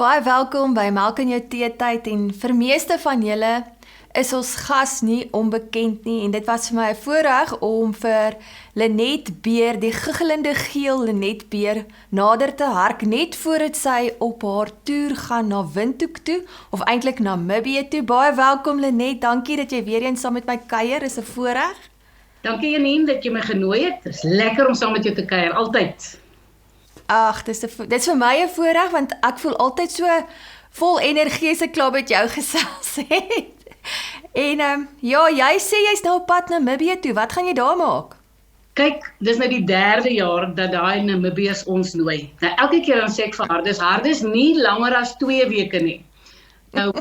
Baie welkom by Melk in jou teetyd en vir meeste van julle is ons gas nie onbekend nie en dit was vir my 'n voorreg om vir Lenet Beer, die giggelende geel Lenet Beer, nader te hark net voordat sy op haar toer gaan na Windhoek toe of eintlik Namibië toe. Baie welkom Lenet, dankie dat jy weer eens saam met my kuier, is 'n voorreg. Dankie Janine dat jy my genooi het. Dit is lekker om saam met jou te kuier, altyd. Ag, dis vir my 'n voorreg want ek voel altyd so vol energie as ek klaar met jou gesels het. En ja, jy sê jy's nou op pad na Namibië toe. Wat gaan jy daar maak? Kyk, dis nou die 3de jaar dat daai Namibiërs ons nooi. Nou elke keer dan sê ek vir haar, dis nie langer as 2 weke nie. Nou,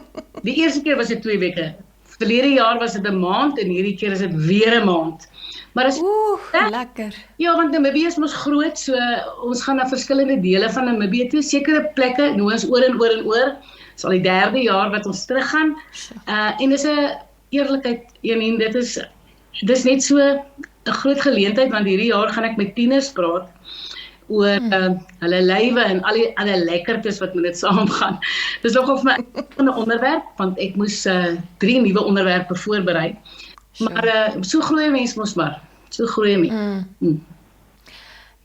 die eerste keer was dit 2 weke. Verlede jaar was dit 'n maand en hierdie keer is dit weer 'n maand. Maar is lekker. Ja, want Namibië is mos groot, so ons gaan na verskillende dele van Namibië toe, sekere plekke, nou ons oor en oor en oor. Dis al die 3de jaar wat ons teruggaan. En dis 'n eerlikheid, Janine, dis net so 'n groot geleentheid, want hierdie jaar gaan ek met tieners praat oor hulle lywe en al die ander lekkertes wat met dit saamgaan. Dis nogal vir my 'n onderwerp, want ek moes 3 nuwe onderwerpe voorberei. Maar so groei mens mos maar. So groei mens.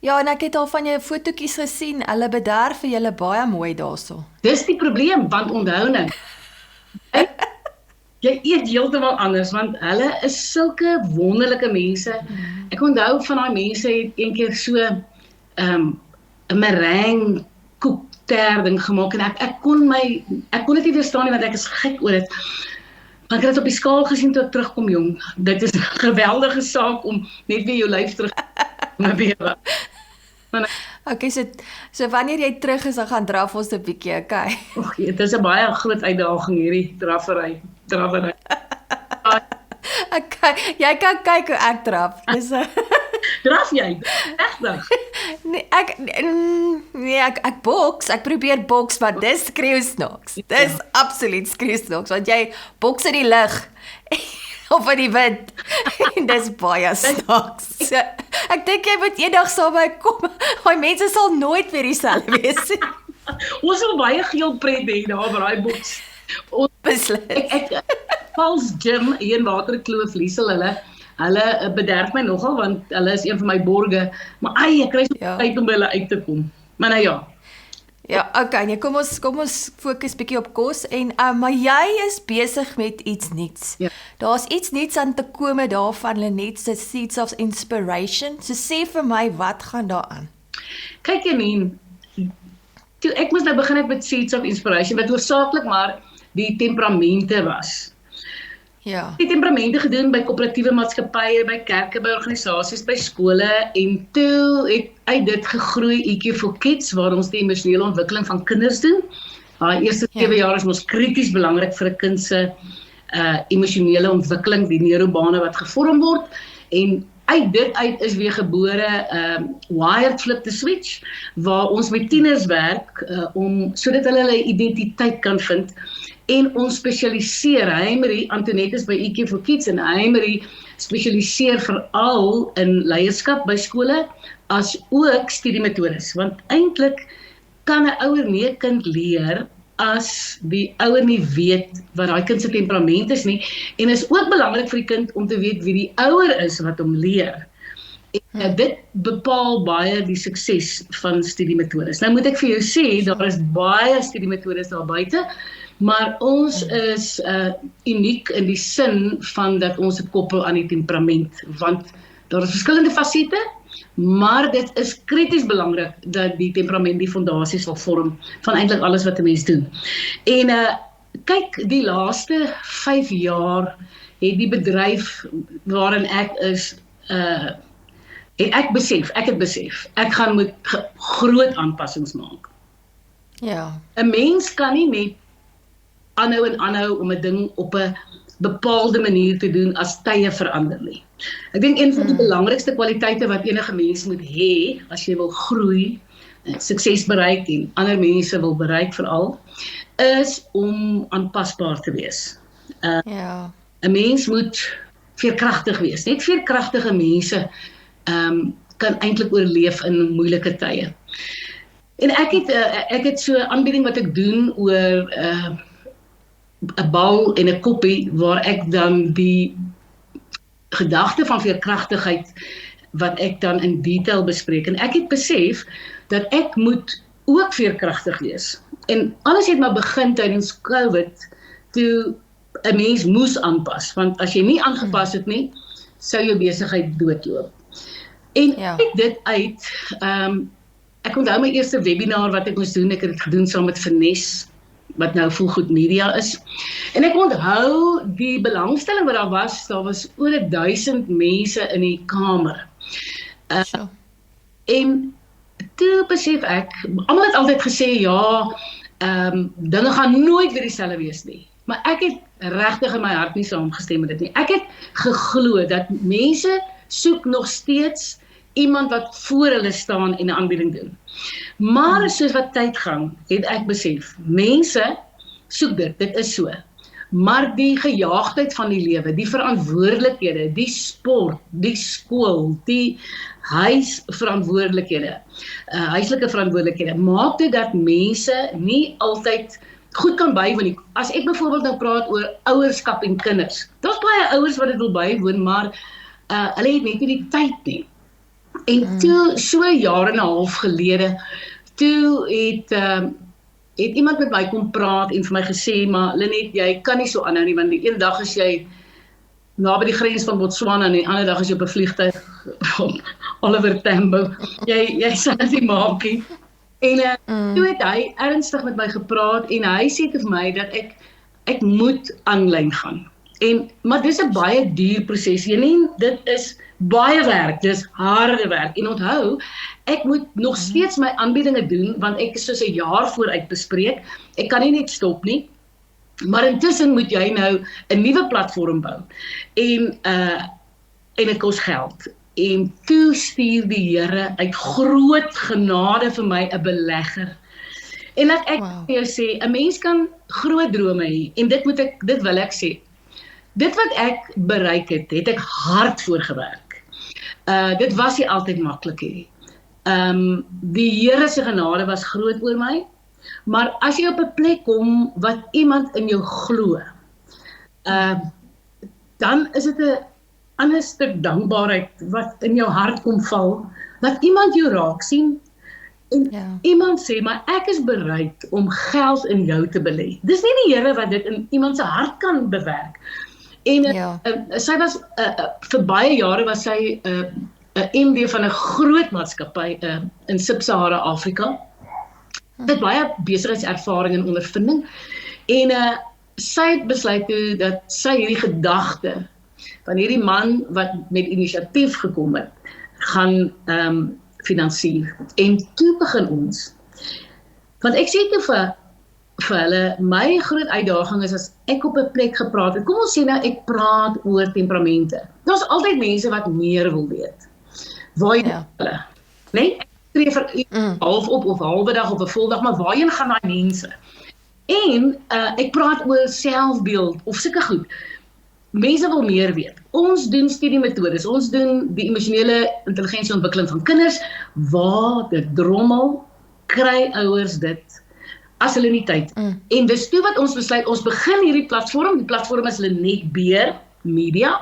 Ja, en ek het al van jou fotootjies gesien. Hulle bederf vir julle baie mooi daarso. Dis die probleem, want onthou nou. Jy eet heeltemal anders, want hulle is sulke wonderlike mense. Ek onthou van daai mense het een keer so 'n meringue koekter ding gemaak en ek kon dit nie verstaan nie want ek is gek oor dit. Maar ek het dit op die skaal gesien toe ek terugkom, jong. Dit is 'n geweldige saak om net weer jou lyf terug te bewe. Okay, so wanneer jy terug is, dan gaan draf ons 'n bietjie, okay? Dit is 'n baie groot uitdaging hierdie drawery. Okay, jy kan kyk hoe ek draf. Dis Draf jy? Regtig? Nee, ek boks, ek probeer boks, maar dis skreeusnoks. Dis absoluut skreeusnoks, want jy boks in die lug of in die wind. En dis baie snaaks. So, ek dink jy moet eendag saam by kom. Daai mense sal nooit weer dieselfde wees nie. Ons wil baie geel pret hê daar by daai boks. Beslis. Ek Paul's Gym hier in Waterkloof, Liesel, hulle bederf my nogal, want hulle is een van my borge, maar ek kry so tyd om by hulle uit te kom. Maar nou ja. Ja, okay, nee, kom ons fokus bietjie op kos en maar jy is besig met iets nuuts. Ja. Daar's iets nuuts aan te kome daarvan Lenet se Seeds of Inspiration. So sê vir my, wat gaan daar aan? Kyk Janine, toe ek moes nou begin het met Seeds of Inspiration, wat hoofsaaklik maar die temperamente was. Ja. Ek het temperamente gedoen by koöperatiewe maatskappye, by kerke, by organisasies, by skole en toe het uit dit gegroei EQ for Kids waar ons die emosionele ontwikkeling van kinders doen. Die eerste 7 jaar is ons krities belangrik vir 'n kind se emosionele ontwikkeling, die neurobane wat gevorm word en uit dit is weer gebore Wired Flip the Switch waar ons met tieners werk sodat hulle identiteit kan vind. En ons spesialiseer, Heimerie, Antoinette is by EQ for Kids en Heimerie spesialiseer veral in leierskap by skole as ook studiemetodes. Want eintlik kan 'n ouer nie 'n kind leer as die ouer nie weet wat daai kind se temperament is nie. En is ook belangrik vir die kind om te weet wie die ouer is wat hom leer. En dit bepaal baie die sukses van studiemetodes. Nou moet ek vir jou sê, daar is baie studiemetodes daar buite. Maar ons is uniek in die sin van dat ons het koppel aan die temperament, want daar is verskillende fasette, maar dit is krities belangrik dat die temperament die fondasie sal vorm van eintlik alles wat 'n mens doen. En kyk, die laaste 5 jaar het die bedryf waarin ek is, ek het besef, ek gaan moet groot aanpassings maak. Ja. 'n Mens kan nie net aanhou om 'n ding op 'n bepaalde manier te doen as tye verander nie. Ek dink een van die belangrikste kwaliteite wat enige mens moet hê as jy wil groei, sukses bereik en ander mense wil bereik veral, is om aanpasbaar te wees. Ja. 'n Mens moet veerkragtig wees. Net veerkragtige mense kan eintlik oorleef in moeilike tye. En ek het so 'n aanbieding wat ek doen oor 'n bal en 'n koppie waar ek dan die gedagte van veerkragtigheid wat ek dan in detail bespreek. En ek het besef dat ek moet ook veerkragtig wees. En alles het maar begin tydens COVID toe 'n mens moes aanpas, want as jy nie aangepas het nie, sou jou besigheid doodloop. En uit dit uit, ek onthou my eerste webinar wat ek moes doen, ek het dit gedoen saam met Finesse, wat nou Volgoed Media is. En ek onthou die belangstelling wat daar was oor 1000 mense in die kamer. En toe besef ek, almal het altyd gesê, ja, dinge gaan nooit weer dieselfde wees nie. Maar ek het regtig in my hart nie saamgestem met dit nie. Ek het geglo dat mense soek nog steeds iemand wat voor hulle staan en 'n aanbieding doen. Maar soos wat tyd gaan, het ek besef, mense soek dit is so. Maar die gejaagdheid van die lewe, die verantwoordelikhede, die sport, die skool, die huisverantwoordelikhede, huislike verantwoordelikhede, maak dit dat mense nie altyd goed kan bywoon nie. As ek byvoorbeeld nou praat oor ouerskap en kinders, daar's baie ouers wat dit wil bywoon, maar hulle het net nie die tyd nie. En toe, so 'n jaar en 'n half gelede, toe het iemand met my kom praat en vir my gesê, maar Lenet, jy kan nie so aanhou nie, want die een dag is jy naby die grens van Botswana en die ander dag is jy op 'n vliegtuig op Oliver Tambo. Jy sal dit nie maak nie. En toe het hy ernstig met my gepraat en hy sê vir my dat ek moet aanlyn gaan. Maar dis 'n baie duur proses. Dit is baie werk, dis harde werk. En onthou, ek moet nog steeds my aanbiedinge doen, want ek is soos 'n jaar vooruit bespreek. Ek kan nie net stop nie. Maar intussen moet jy nou 'n nuwe platform bou. En dit kos geld. En toe stuur die Here uit groot genade vir my 'n belegger. En laat ek vir jou sê, 'n mens kan groot drome hê, en dit wil ek sê. Dit wat ek bereik het, het ek hard voor gewerk. Dit was nie altyd maklik nie. Die Here se genade was groot oor my, maar as jy op 'n plek kom wat iemand in jou glo, dan is dit 'n ander stuk dankbaarheid wat in jou hart kom val, dat iemand jou raak sien, en iemand sê, maar ek is bereid om geld in jou te belê. Dis nie die Here wat dit in iemand se hart kan bewerk. En sy was, vir baie jare was sy 'n MD van 'n groot maatskappy in Sub-Sahara Afrika. Sy het baie besigheidservaring en ondervinding. En sy het besluit toe dat sy hierdie gedagte van hierdie man wat met inisiatief gekom het, gaan finansier. En toe begin ons. Want ek sê toe vir hulle, my groot uitdaging is as ek op 'n plek gepraat het, kom ons sê nou ek praat oor temperamente. Daar's altyd mense wat meer wil weet. Waarheen hulle? Nee, ek skree vir half op of halwe dag of 'n voldag, maar waarheen gaan daai mense? En ek praat oor selfbeeld of sulke goed. Mense wil meer weet. Ons doen studiemetodes, ons doen die emosionele intelligensieontwikkeling van kinders. Waar dit drommel, kry ouers dit as hulle nie tyd. En dis toe wat ons besluit, ons begin hierdie platform, die platform is Lenet Beer Media.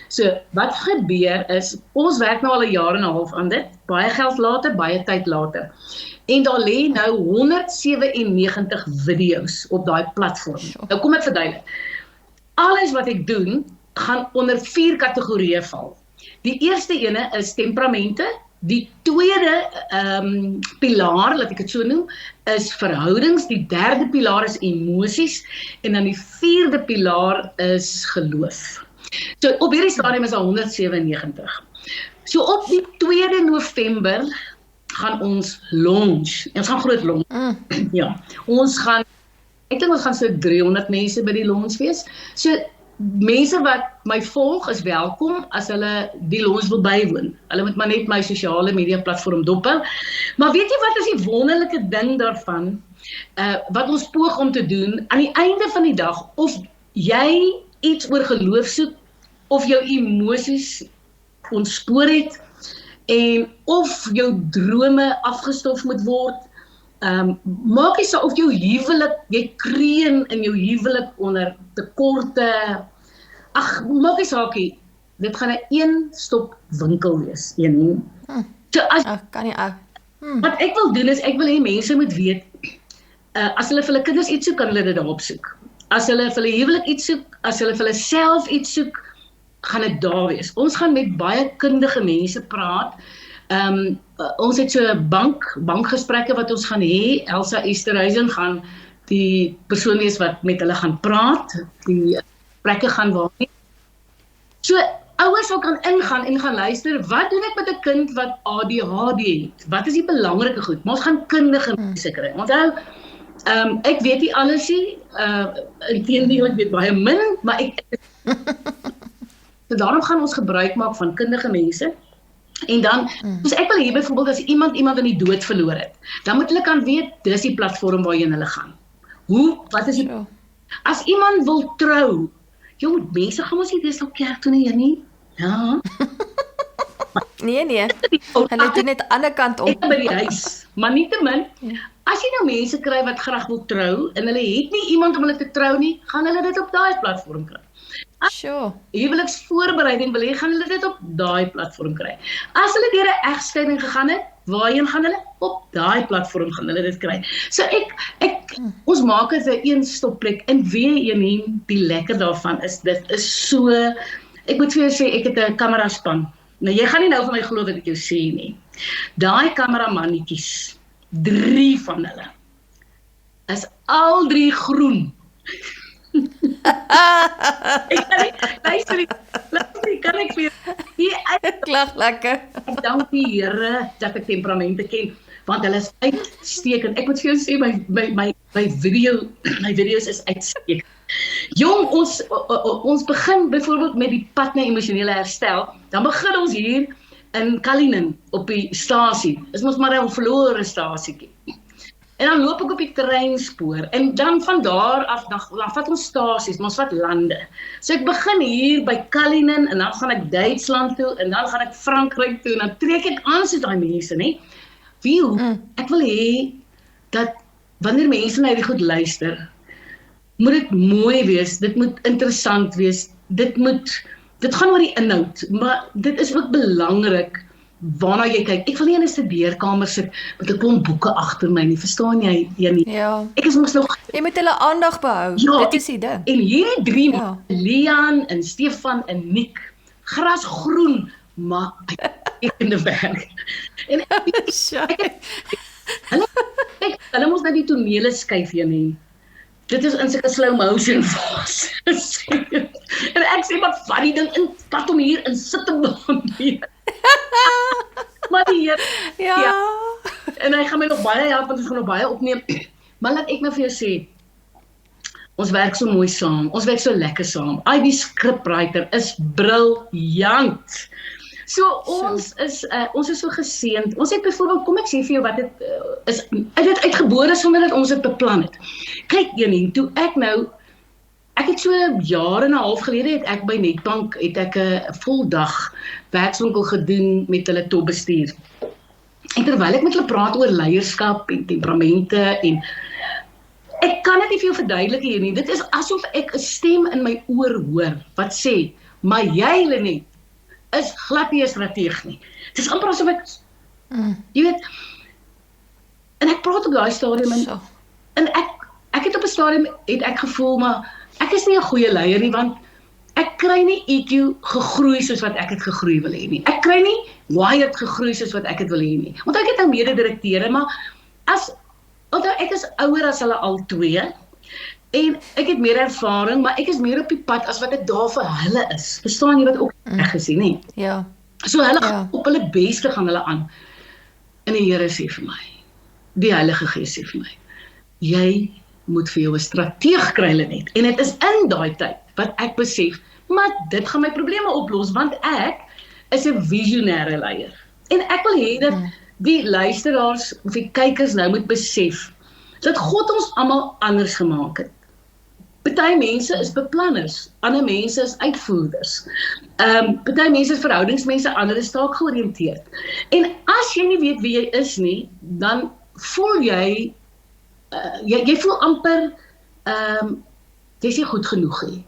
So, wat gebeur is, ons werk nou al 'n jaar en 'n half aan dit, baie geld later, baie tyd later. En daar lê nou 197 video's op daai platform. Nou kom ek verduidelik. Alles wat ek doen, gaan onder 4 kategorieë val. Die eerste ene is temperamente, die tweede pilaar, laat ek dit so noem, is verhoudings, die derde pilaar is emosies, en dan die vierde pilaar is geloof. So op hierdie stadium is daar 197. So op die 2de November gaan ons launch, en ons gaan groot launch. Ja, ek dink ons gaan so 300 mense by die launch wees. So mense wat my volg is welkom as hulle die launch wil bywoon. Hulle moet maar net my sosiale media platform dophou. Maar weet jy wat is die wonderlike ding daarvan? Wat ons poog om te doen, aan die einde van die dag, of jy iets oor geloof soek, of jou emosies ontspoor het, en of jou drome afgestof moet word, Maak nie saak of jou huwelik, jy kreun in jou huwelik onder tekorte. Ag, maak nie saak nie. Dit gaan 'n een-stop winkel wees, een. So as Kan nie ou. wat ek wil doen is ek wil hê mense moet weet as hulle vir hulle kinders iets soek, kan hulle dit daarop soek. As hulle vir hulle huwelik iets soek, as hulle vir hulle self iets soek, gaan dit daar wees. Ons gaan met baie kundige mense praat. Ons het so 'n bankgesprekke wat ons gaan hê. Elsa Esterhuizen gaan die persoon wees wat met hulle gaan praat. Die gesprekke gaan waarneem. So ouers sal kan ingaan en gaan luister, wat doen ek met 'n kind wat ADHD het? Wat is die belangrike goed? Maar ons gaan kundige mense kry. Onthou, ek weet nie alles nie, inteendeel ek weet baie min, maar so daarom gaan ons gebruik maak van kundige mense. En dan, dus ek wil hier byvoorbeeld as iemand in die dood verloor het, dan moet hulle kan weet, dis die platform waarheen hulle gaan. Wat is die, as iemand wil trou, mense gaan ons nie dis op kerk toe nie, ja. Nee, hulle doen net aan die kant om. Ek by die huis, maar nietemin, as jy nou mense kry wat graag wil trou, en hulle het nie iemand om hulle te trou nie, gaan hulle dit op daai platform kry. Sure. Huweliksvoorbereiding wil hê, gaan hulle dit op daai platform kry. As hulle deur 'n egskeiding gegaan het, waarheen gaan hulle? Op daai platform gaan hulle dit kry. So ons maak dit 'n een-stopplek, en weer een, die lekker daarvan is, dit is so, ek moet vir jou sê, ek het 'n kameraspan. Nou, jy gaan nie nou van my glo wat ek jou sê nie. Daai kameramannetjies, 3 van hulle, is al 3 groen. Ek kan nie, luister, kan ek vir Klag lekker. Ek dank die Here dat ek temperamente ken, want hulle is uitstekend. Ek moet vir jou sê, my video's is uitstekend. Jong, ons begin byvoorbeeld met die pad na emosionele herstel, dan begin ons hier in Kalinin op die stasie. Is mos maar 'n verlore stasiekie. En dan loop ek op die treinspoor, en dan van daar af, dan vat ons stasies, maar ons vat lande. So ek begin hier by Kalinin, en dan gaan ek Duitsland toe, en dan gaan ek Frankryk toe, en dan trek ek aan soos daai mense, nee. Ek wil hê, dat wanneer mense na die goed luister, moet dit mooi wees, dit moet interessant wees, dit gaan oor die inhoud, maar dit is ook belangrik, waarna jy kyk. Ek wil nie in 'n studeerkamer sit met 'n klomp boeke agter my nie, verstaan jy? Ja. Ek is mos nog, Jy moet hulle aandag behou, dit is die ding. En hierdie 3, Leon en Stefan en Nick, grasgroen, maar in die werk. En hulle moes na die tonele skuif nie. Dit is in sulke slow motion fase. En ek sê, wat vat die ding in, pad om hier in sit te baan. Maar die Here, en hy gaan my nog baie help, want ons gaan nog baie opneem. Maar laat ek nou vir jou sê, ons werk so mooi saam, ons werk so lekker saam. Die scriptwriter is briljant. So ons is so geseënd. Ons het byvoorbeeld, kom ek sê vir jou wat dit is, dit uitgebore sonder dat ons dit beplan het. Kyk Janine, toe ek het so 'n jaar en 'n half gelede het ek by Netbank 'n voldag werkswinkel gedoen met hulle topbestuur. En terwyl ek met hulle praat oor leierskap en temperamente, en ek kan dit nie vir jou verduidelik hier nie. Dit is asof ek 'n stem in my oor hoor wat sê, maar jy Lenet is glad nie 'n strateeg nie. Dit is amper asof ek, jy weet, en ek praat op daai stadium, en ek het op 'n stadium het ek gevoel, maar ek is nie 'n goeie leier nie, want ek kry nie EQ gegroei soos wat ek het gegroei wil hê nie. Ek kry nie wired gegroei soos wat ek het wil hê nie. Want ek het nou mede-direkteure, maar ek is ouer as hulle al 2, en ek het meer ervaring, maar ek is meer op die pad as wat ek daar vir hulle is. Verstaan jy wat ook reg gesien, nie? Ja. So hulle op hulle beste gaan hulle aan. En die Here sê vir my, die Heilige Gees sê vir my, jy moet vir jou 'n strateeg kry, Lenet. En dit is in daai tyd wat ek besef, maar dit gaan my probleme oplos, want ek is 'n visionêre leier. En ek wil hê dat die luisteraars of die kykers nou moet besef dat God ons almal anders gemaak het. Party mense is beplanners, ander mense is uitvoerders. Party mense is verhoudingsmense, ander is taakgeoriënteerd. En as jy nie weet wie jy is nie, dan voel jy jy voel amper jy is nie goed genoeg nie.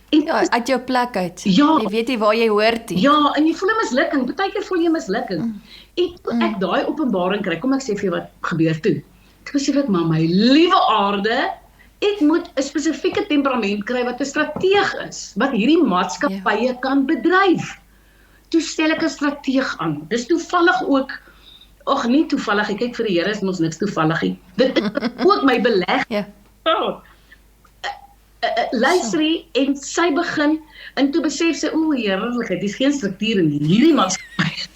En Ja, uit jou plek uit. Ja. Jy weet nie waar jy hoort nie. Ja, en jy voel 'n mislukking. Partykeer voel jy mislukking. En toe ek daai openbaring kry, kom ek sê vir jou wat gebeur toe. Toe besef ek, maar my liewe aarde, ek moet 'n spesifieke temperament kry wat 'n strateeg is, wat hierdie maatskappye kan bedryf. Toe stel ek 'n strateeg aan. Dis toevallig ook, nie toevallig, ek kyk vir die Here is mos niks toevallig nie. Dit is ook my beleg. Ja. Luister hier, en sy begin, en toe besef sy, heerlikheid, dis geen struktuur in hierdie maatskappy.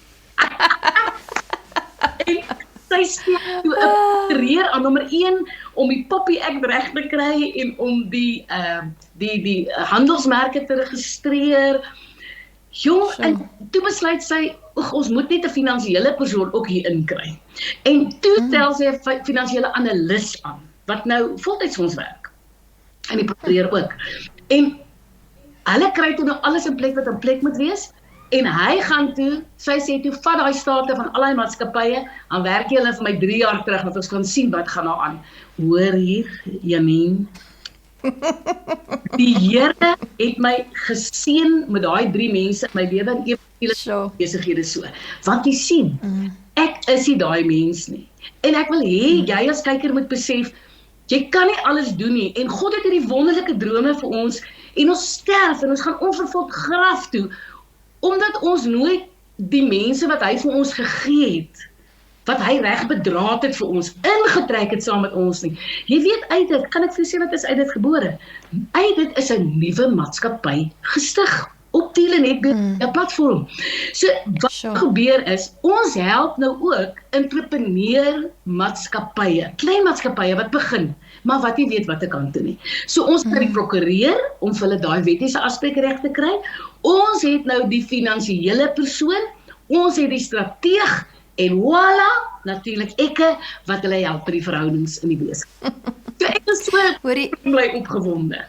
En sy stel toe 'n career aan, nommer 1, om die Poppy Act reg te kry, en om die handelsmerke te registreer. Jong, en toe besluit sy, ons moet net 'n finansiële persoon ook hier inkry. En toe stel sy 'n finansiële analis aan, wat nou voltyds vir ons werk. En die prokureur ook. En hulle kry toe nou alles in plek wat in plek moet wees, en hy gaan toe, sy sê toe, vat daai state van al die maatskappye, dan werk jy hulle vir my 3 jaar terug, dat ons kan sien wat gaan nou aan. Hoor hier, Janine, die Here het my geseën met daai 3 mense in my lewe, en eventuele besighede so. Want jy sien, ek is nie daai mens nie. En ek wil hê, jy as kyker moet besef, jy kan nie alles doen nie, en God het hierdie wonderlike drome vir ons, en ons sterf, en ons gaan onvervuld graf toe, omdat ons nooit die mense wat hy vir ons gegee het, wat hy reg bedraad het vir ons, ingetrek het saam met ons nie. Jy weet, uit dit, kan ek vir sê wat is uit dit gebore? Uit dit is 'n nuwe maatskappy gestig, op die Lenet platform. So, wat gebeur is, ons help nou ook entrepreneur maatskappye, klein maatskappye wat begin, maar wat nie weet wat ek kan doen nie. So ons kry die prokureur, om vir hulle daai wettiese aspek reg te kry, ons het nou die finansiële persoon, ons het die strateeg, en voilà, natuurlik ekke, wat hulle help by die verhoudings in die besigheid. So ek is so bly opgewonde.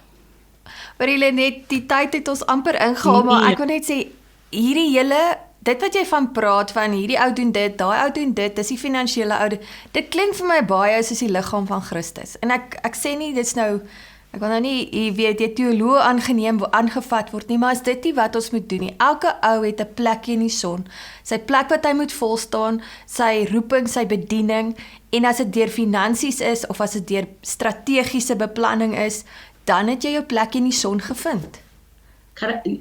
Maar Lenet, die tyd het ons amper ingehaal, maar ek wil net sê, hierdie hele, dit wat jy van praat, van hierdie ou doen dit, daai ou doen dit, dis die finansiële ou, dit klink vir my baie soos die liggaam van Christus. En ek sê nie, dit is nou, ek wil nou nie, jy weet, die teoloog aangevat word nie, maar is dit nie wat ons moet doen nie. Elke ou het 'n plekjie in die son, sy plek wat hy moet volstaan, sy roeping, sy bediening, en as dit deur finansies is, of as dit deur strategiese beplanning is, dan het jy jou plek in die son gevind.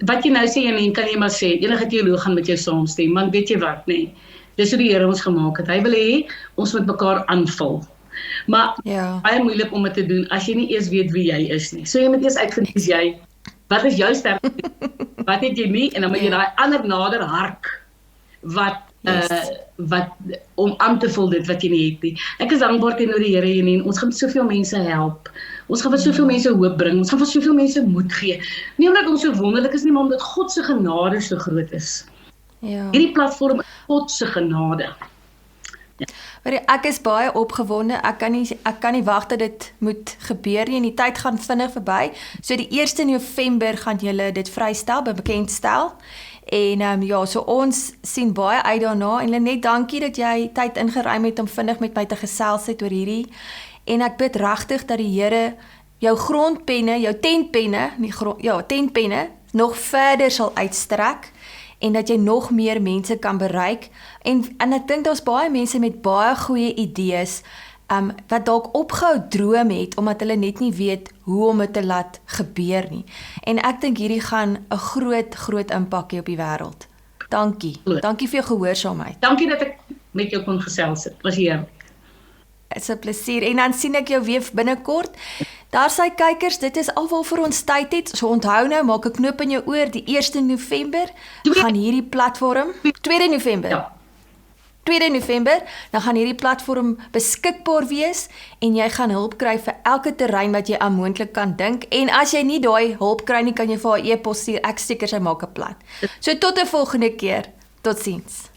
Wat jy nou sê, Janine, kan jy maar sê, enige teoloog gaan met jou saamstem, want weet jy wat, nee, dis hoe die Here ons gemaak het. Hy wil hê, ons moet mekaar aanvul. Maar, baie moeilik om dit te doen, as jy nie eers weet wie jy is nie. So jy moet eers uitvind, is jy, wat is jou sterkte, wat het jy nie, en dan moet jy daai ander nader hark, wat om aan te vul dit wat jy nie het nie. Ek is dankbaar teenoor die Here, Janine, ons gaan soveel mense help, ons gaan vir soveel mense hoop bring, ons gaan vir soveel mense moed gee, nie omdat ons so wonderlik is nie, maar omdat God se genade so groot is. Hierdie platform is God se genade. Ek is baie opgewonde, ek kan nie wag dat dit moet gebeur nie, en die tyd gaan vinnig verby, so die 1 November gaan julle dit vrystel, bekendstel, en so ons sien baie uit daarna, en Lenet, dankie dat jy tyd ingeruim het om vinnig met my te gesels het oor hierdie, en ek bid regtig dat die Here jou grondpenne, jou tentpenne, nog verder sal uitstrek, en dat jy nog meer mense kan bereik, en ek dink daar's baie mense met baie goeie idees, wat dalk opgehou droom het, omdat hulle net nie weet hoe om dit te laat gebeur nie. En ek dink hierdie gaan 'n groot impak hê op die wêreld. Dankie. Dankie vir jou gehoorsaamheid. Dankie dat ek met jou kon gesels het. Was heerlik. Dit is 'n plesier. En dan sien ek jou weer binnekort. Daar sy kykers, dit is alwaar vir ons tyd het. So onthou nou, maak 'n knoop in jou oor, die 1 November gaan hierdie platform, 2 November. Ja. 2 November, dan gaan hierdie platform beskikbaar wees en jy gaan hulp kry vir elke terrein wat jy aan moontlik kan dink. En as jy nie daai hulp kry nie, kan jy vir haar e-pos stuur. Ek seker sy maak 'n plan. So tot 'n volgende keer. Totsiens.